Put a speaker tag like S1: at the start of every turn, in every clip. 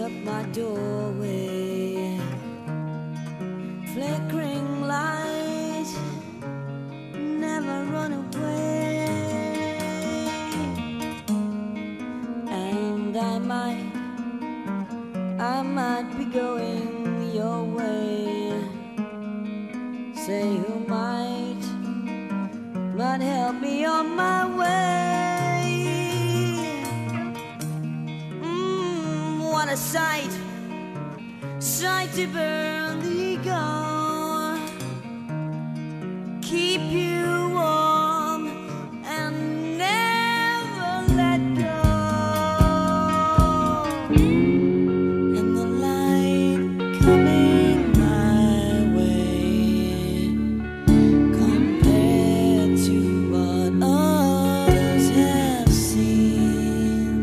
S1: up my doorway. Flickering light, never run away. And I might be going your way. Say who might help me on my way. What a sight to burn the ego, keep you warm and never let go. And the light coming my way, compared to what others have seen.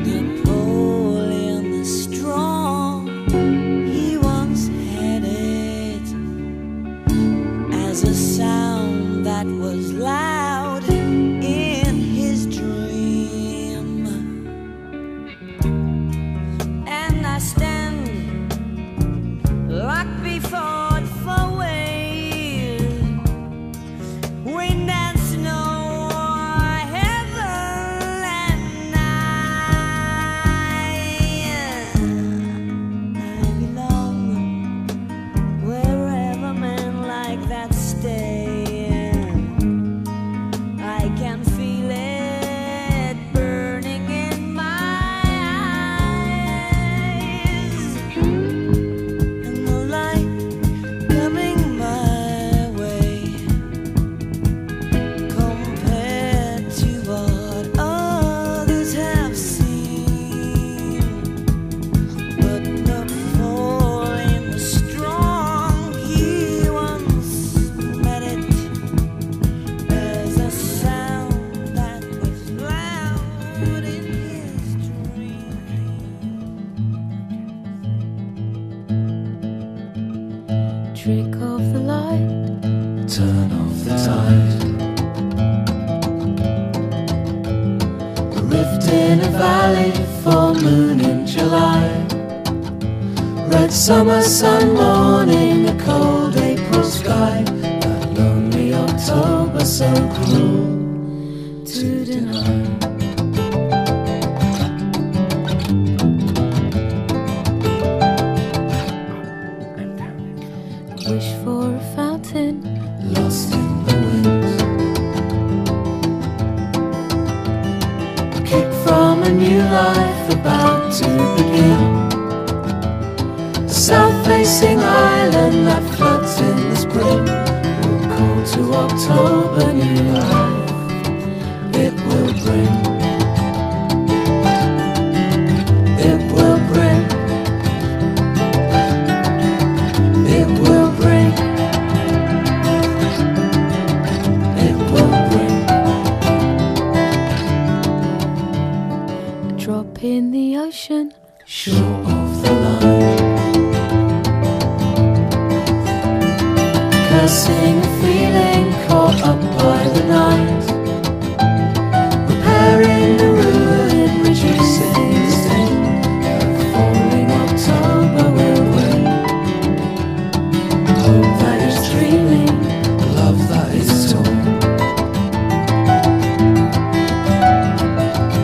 S1: Napoleon the Strong, he once had it as a sound that was loud in his dream. And I stand like before for wave, wind and snow, heaven and night. I belong wherever men like that stay. I can feel it burning in my eyes. And the light coming my way, compared to what others have seen. But Napoleon the Strong, he once met it as a sound that was loud in his dream. Trick off the light,
S2: Turn off the tide. A rift in a valley, full moon in July. Red summer sun morning, a cold April sky. That lonely October so cruel to deny.
S1: wish for a fountain,
S2: Lost in the wind. A kick from a new life about to begin. A south-facing island that floods in the spring will call to October, new life it will bring. It will bring. It will bring. It will bring.
S1: a drop in the ocean,
S2: Short of the line. Cursing a feeling caught up by the night. Repairing the ruin, reducing the sting. A falling October will bring. Hope that is dreaming, love that is torn.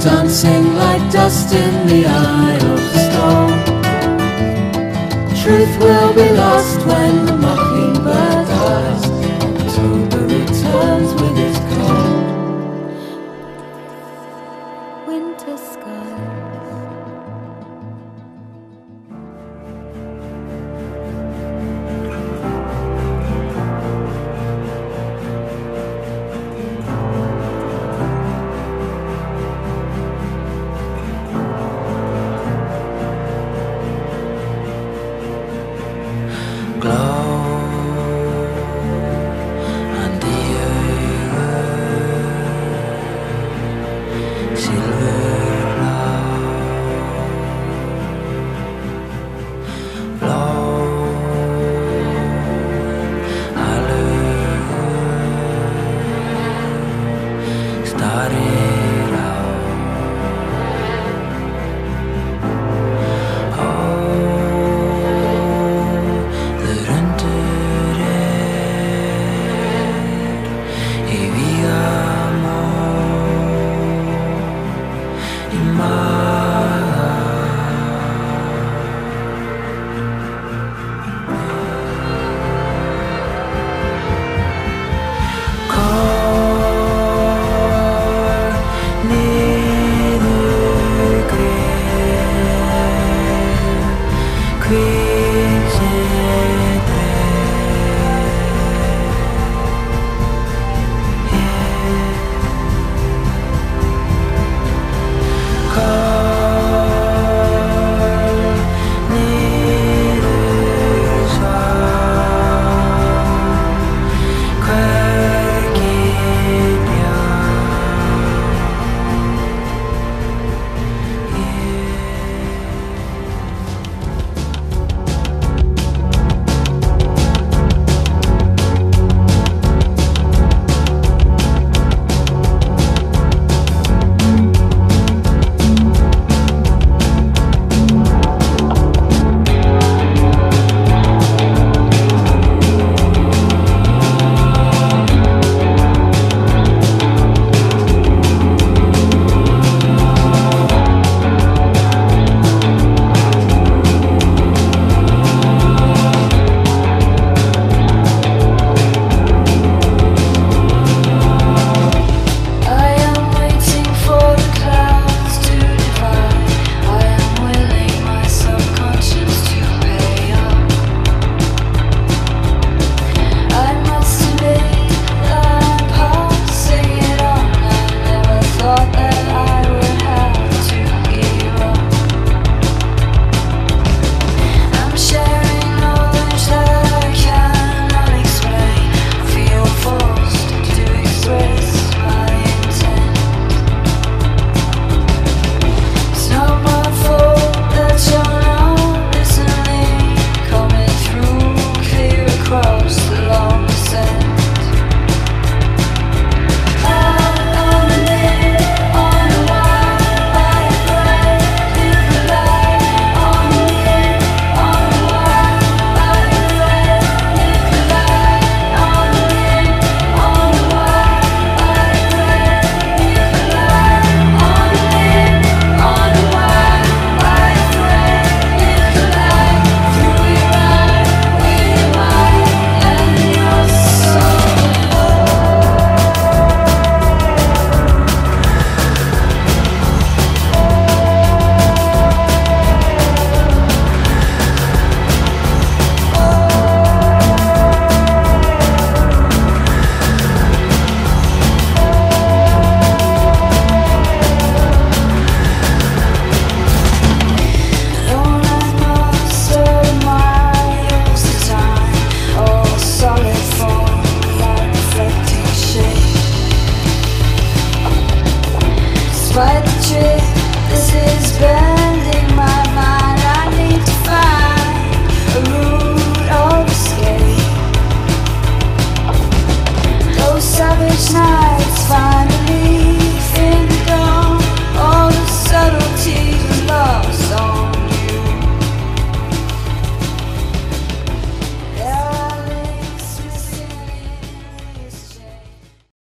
S2: Dancing like dust in the eye of the storm. Truth will be lost when the mockingbird dies. October returns with its cold
S1: winter skies.
S2: glow.
S1: side.